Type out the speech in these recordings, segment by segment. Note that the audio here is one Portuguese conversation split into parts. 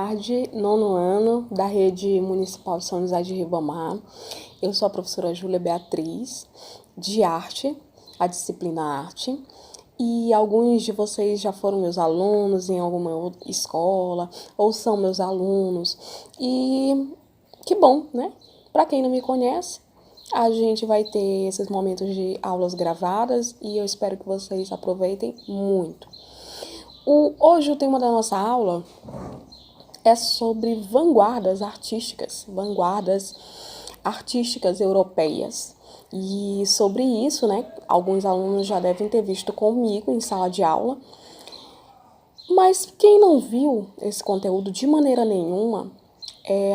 tarde, nono ano da Rede Municipal de São José de Ribamar. Eu sou a professora Júlia Beatriz, de arte, a disciplina arte. E alguns de vocês já foram meus alunos em alguma escola, ou são meus alunos. E que bom, né? Para quem não me conhece, a gente vai ter esses momentos de aulas gravadas e eu espero que vocês aproveitem muito. Hoje o tema da nossa aula é sobre vanguardas artísticas europeias. E sobre isso, né, alguns alunos já devem ter visto comigo em sala de aula. Mas quem não viu esse conteúdo de maneira nenhuma,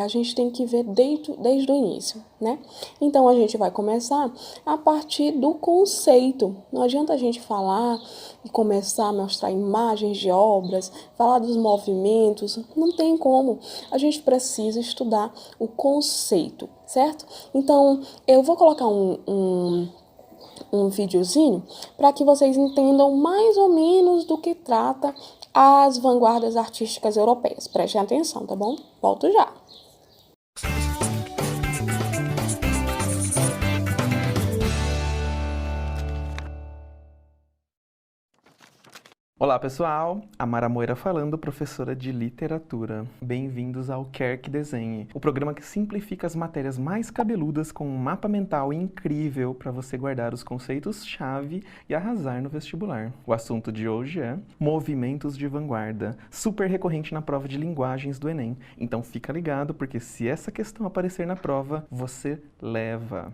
a gente tem que ver desde o início, né? Então, a gente vai começar a partir do conceito. Não adianta a gente falar e começar a mostrar imagens de obras, falar dos movimentos, não tem como. A gente precisa estudar o conceito, certo? Então, eu vou colocar um videozinho para que vocês entendam mais ou menos do que trata as vanguardas artísticas europeias. Prestem atenção, tá bom? Volto já. Olá pessoal, Amara Moira falando, professora de literatura. Bem-vindos ao Quer Que Desenhe, o programa que simplifica as matérias mais cabeludas com um mapa mental incrível para você guardar os conceitos-chave e arrasar no vestibular. O assunto de hoje é movimentos de vanguarda, super recorrente na prova de linguagens do Enem. Então fica ligado, porque se essa questão aparecer na prova, você leva.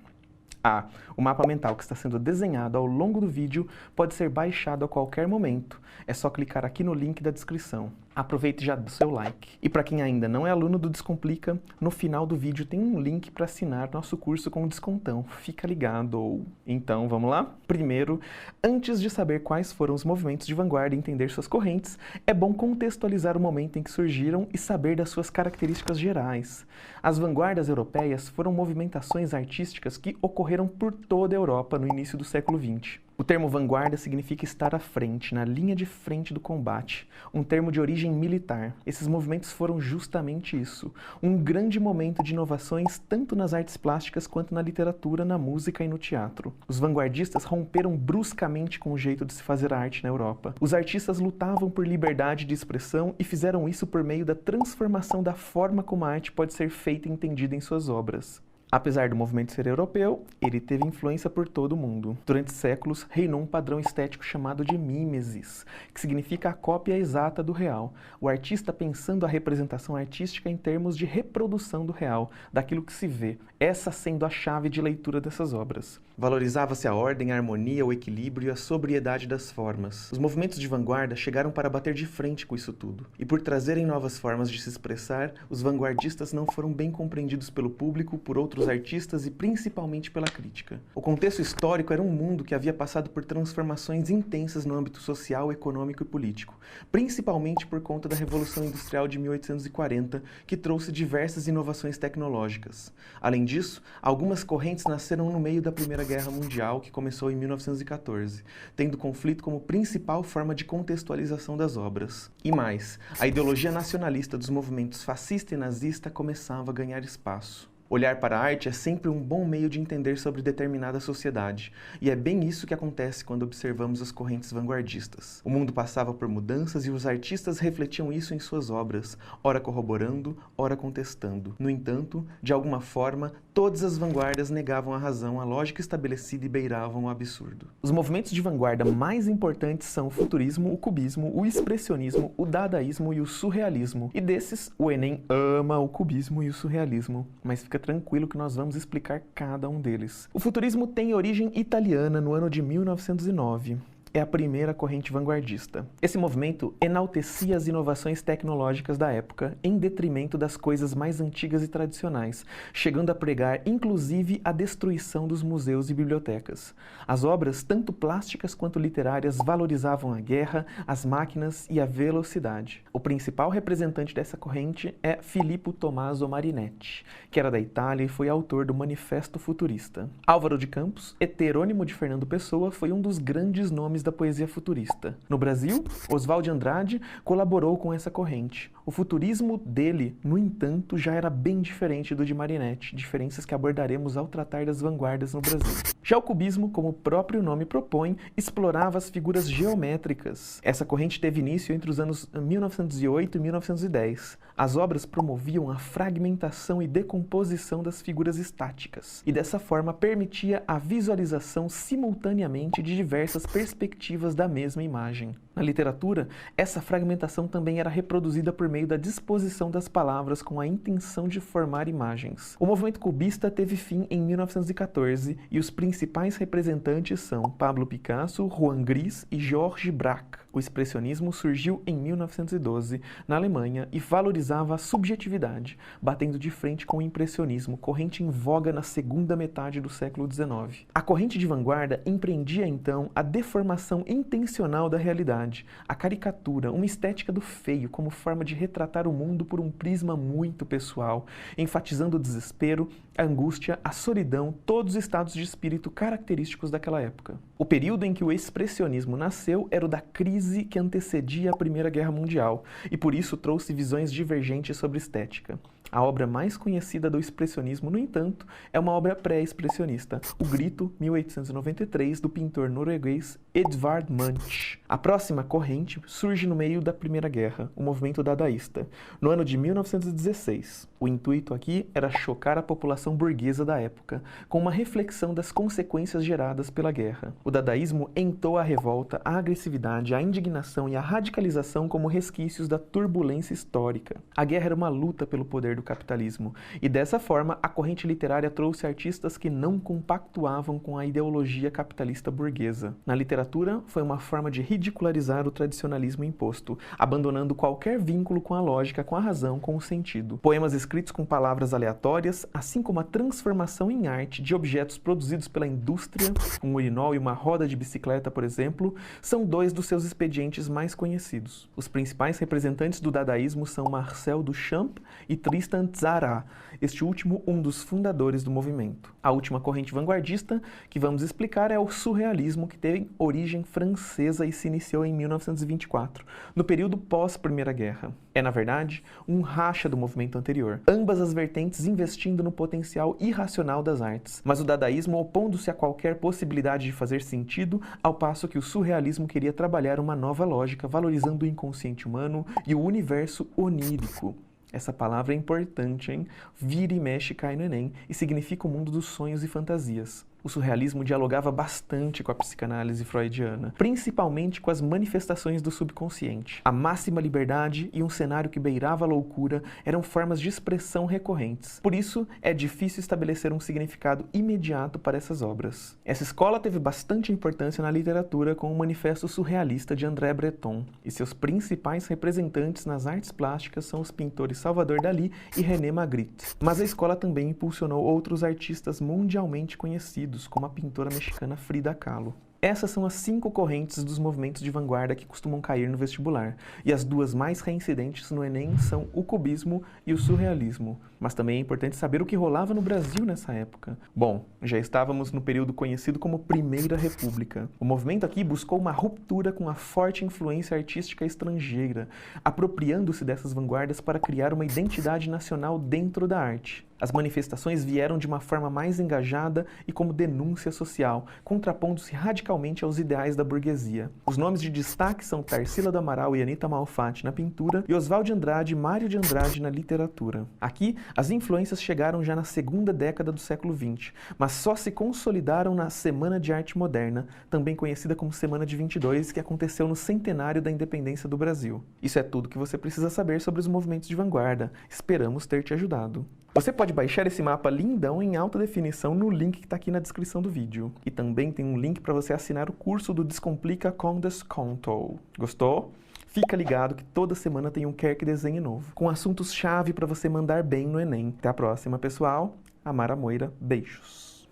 O mapa mental que está sendo desenhado ao longo do vídeo pode ser baixado a qualquer momento. É só clicar aqui no link da descrição. Aproveite já do seu like. E para quem ainda não é aluno do Descomplica, no final do vídeo tem um link para assinar nosso curso com descontão. Fica ligado! Então, vamos lá? Primeiro, antes de saber quais foram os movimentos de vanguarda e entender suas correntes, é bom contextualizar o momento em que surgiram e saber das suas características gerais. As vanguardas europeias foram movimentações artísticas que ocorreram por toda a Europa no início do século XX. O termo vanguarda significa estar à frente, na linha de frente do combate, um termo de origem militar. Esses movimentos foram justamente isso, um grande momento de inovações tanto nas artes plásticas quanto na literatura, na música e no teatro. Os vanguardistas romperam bruscamente com o jeito de se fazer arte na Europa. Os artistas lutavam por liberdade de expressão e fizeram isso por meio da transformação da forma como a arte pode ser feita e entendida em suas obras. Apesar do movimento ser europeu, ele teve influência por todo o mundo. Durante séculos, reinou um padrão estético chamado de mimesis, que significa a cópia exata do real. O artista pensando a representação artística em termos de reprodução do real, daquilo que se vê, essa sendo a chave de leitura dessas obras. Valorizava-se a ordem, a harmonia, o equilíbrio e a sobriedade das formas. Os movimentos de vanguarda chegaram para bater de frente com isso tudo. E por trazerem novas formas de se expressar, os vanguardistas não foram bem compreendidos pelo público, por outros artistas e principalmente pela crítica. O contexto histórico era um mundo que havia passado por transformações intensas no âmbito social, econômico e político, principalmente por conta da Revolução Industrial de 1840, que trouxe diversas inovações tecnológicas. Além disso, algumas correntes nasceram no meio da Primeira Guerra Mundial, que começou em 1914, tendo o conflito como principal forma de contextualização das obras. E mais, a ideologia nacionalista dos movimentos fascista e nazista começava a ganhar espaço. Olhar para a arte é sempre um bom meio de entender sobre determinada sociedade, e é bem isso que acontece quando observamos as correntes vanguardistas. O mundo passava por mudanças e os artistas refletiam isso em suas obras, ora corroborando, ora contestando. No entanto, de alguma forma, todas as vanguardas negavam a razão, a lógica estabelecida e beiravam o absurdo. Os movimentos de vanguarda mais importantes são o futurismo, o cubismo, o expressionismo, o dadaísmo e o surrealismo. E desses, o Enem ama o cubismo e o surrealismo, mas fica tranquilo que nós vamos explicar cada um deles. O futurismo tem origem italiana no ano de 1909. É a primeira corrente vanguardista. Esse movimento enaltecia as inovações tecnológicas da época em detrimento das coisas mais antigas e tradicionais, chegando a pregar inclusive a destruição dos museus e bibliotecas. As obras, tanto plásticas quanto literárias, valorizavam a guerra, as máquinas e a velocidade. O principal representante dessa corrente é Filippo Tommaso Marinetti, que era da Itália e foi autor do Manifesto Futurista. Álvaro de Campos, heterônimo de Fernando Pessoa, foi um dos grandes nomes da poesia futurista. No Brasil, Oswald de Andrade colaborou com essa corrente. O O futurismo dele, no entanto, já era bem diferente do de Marinetti, diferenças que abordaremos ao tratar das vanguardas no Brasil. Já o cubismo, como o próprio nome propõe, explorava as figuras geométricas. Essa corrente teve início entre os anos 1908 e 1910. As obras promoviam a fragmentação e decomposição das figuras estáticas, e dessa forma permitia a visualização simultaneamente de diversas perspectivas da mesma imagem. Na literatura, essa fragmentação também era reproduzida por meio da disposição das palavras com a intenção de formar imagens. O movimento cubista teve fim em 1914 e os principais representantes são Pablo Picasso, Juan Gris e Georges Braque. O expressionismo surgiu em 1912 na Alemanha e valorizava a subjetividade, batendo de frente com o impressionismo, corrente em voga na segunda metade do século XIX. A corrente de vanguarda empreendia então a deformação intencional da realidade, a caricatura, uma estética do feio como forma de retratar o mundo por um prisma muito pessoal, enfatizando o desespero, a angústia, a solidão, todos os estados de espírito característicos daquela época. O período em que o expressionismo nasceu era o da crise que antecedia a Primeira Guerra Mundial, e por isso trouxe visões divergentes sobre estética. A obra mais conhecida do expressionismo, no entanto, é uma obra pré-expressionista, O Grito, 1893, do pintor norueguês Edvard Munch. A próxima corrente surge no meio da Primeira Guerra, o movimento dadaísta, no ano de 1916. O intuito aqui era chocar a população burguesa da época, com uma reflexão das consequências geradas pela guerra. O dadaísmo entoou a revolta, a agressividade, a indignação e a radicalização como resquícios da turbulência histórica. A guerra era uma luta pelo poder do capitalismo, e dessa forma a corrente literária trouxe artistas que não compactuavam com a ideologia capitalista burguesa. Na literatura, foi uma forma de ridicularizar o tradicionalismo imposto, abandonando qualquer vínculo com a lógica, com a razão, com o sentido. Poemas escritos com palavras aleatórias, assim como a transformação em arte de objetos produzidos pela indústria, um urinol e uma roda de bicicleta, por exemplo, são dois dos seus expedientes mais conhecidos. Os principais representantes do dadaísmo são Marcel Duchamp e Tristan Tzara, este último um dos fundadores do movimento. A última corrente vanguardista que vamos explicar é o surrealismo, que tem origem francesa e se iniciou em 1924, no período pós-Primeira Guerra. É, na verdade, um racha do movimento anterior, ambas as vertentes investindo no potencial irracional das artes, mas o dadaísmo opondo-se a qualquer possibilidade de fazer sentido, ao passo que o surrealismo queria trabalhar uma nova lógica, valorizando o inconsciente humano e o universo onírico. Essa palavra é importante, hein? Vira e mexe cai no Enem e significa o mundo dos sonhos e fantasias. O surrealismo dialogava bastante com a psicanálise freudiana, principalmente com as manifestações do subconsciente. A máxima liberdade e um cenário que beirava a loucura eram formas de expressão recorrentes. Por isso, é difícil estabelecer um significado imediato para essas obras. Essa escola teve bastante importância na literatura com o Manifesto Surrealista de André Breton, e seus principais representantes nas artes plásticas são os pintores Salvador Dalí e René Magritte. Mas a escola também impulsionou outros artistas mundialmente conhecidos, como a pintora mexicana Frida Kahlo. Essas são as 5 correntes dos movimentos de vanguarda que costumam cair no vestibular, e as duas mais reincidentes no Enem são o cubismo e o surrealismo. Mas também é importante saber o que rolava no Brasil nessa época. Bom, já estávamos no período conhecido como Primeira República. O movimento aqui buscou uma ruptura com a forte influência artística estrangeira, apropriando-se dessas vanguardas para criar uma identidade nacional dentro da arte. As manifestações vieram de uma forma mais engajada e como denúncia social, contrapondo-se radicalmente aos ideais da burguesia. Os nomes de destaque são Tarsila do Amaral e Anita Malfatti na pintura e Oswald de Andrade e Mário de Andrade na literatura. Aqui, as influências chegaram já na segunda década do século XX, mas só se consolidaram na Semana de Arte Moderna, também conhecida como Semana de 22, que aconteceu no centenário da independência do Brasil. Isso é tudo que você precisa saber sobre os movimentos de vanguarda. Esperamos ter te ajudado. Você pode baixar esse mapa lindão em alta definição no link que está aqui na descrição do vídeo. E também tem um link para você assinar o curso do Descomplica com Desconto. Gostou? Fica ligado que toda semana tem um Quer Que Desenhe novo, com assuntos-chave para você mandar bem no Enem. Até a próxima, pessoal. Amara Moira, beijos.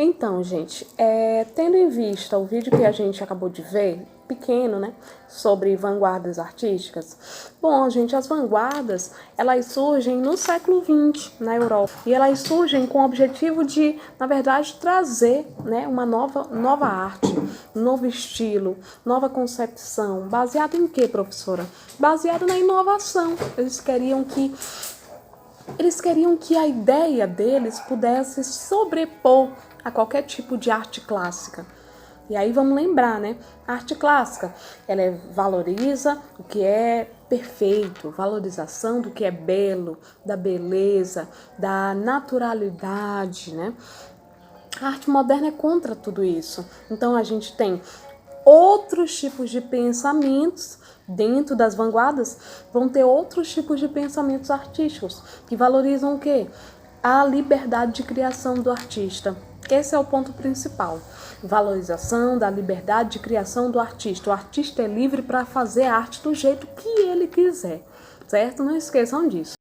Então, gente, tendo em vista o vídeo que a gente acabou de ver, pequeno, né, sobre vanguardas artísticas. Bom, gente, as vanguardas, elas surgem no século XX, na Europa. E elas surgem com o objetivo de, na verdade, trazer, né, uma nova arte, um novo estilo, nova concepção. Baseado em quê, professora? Baseado na inovação. Eles queriam que a ideia deles pudesse sobrepor a qualquer tipo de arte clássica. E aí vamos lembrar, né? A arte clássica, ela valoriza o que é perfeito, valorização do que é belo, da beleza, da naturalidade, né? A arte moderna é contra tudo isso. Então a gente tem outros tipos de pensamentos dentro das vanguardas, vão ter outros tipos de pensamentos artísticos que valorizam o quê? A liberdade de criação do artista. Esse é o ponto principal. Valorização da liberdade de criação do artista. O artista é livre para fazer arte do jeito que ele quiser, certo? Não esqueçam disso.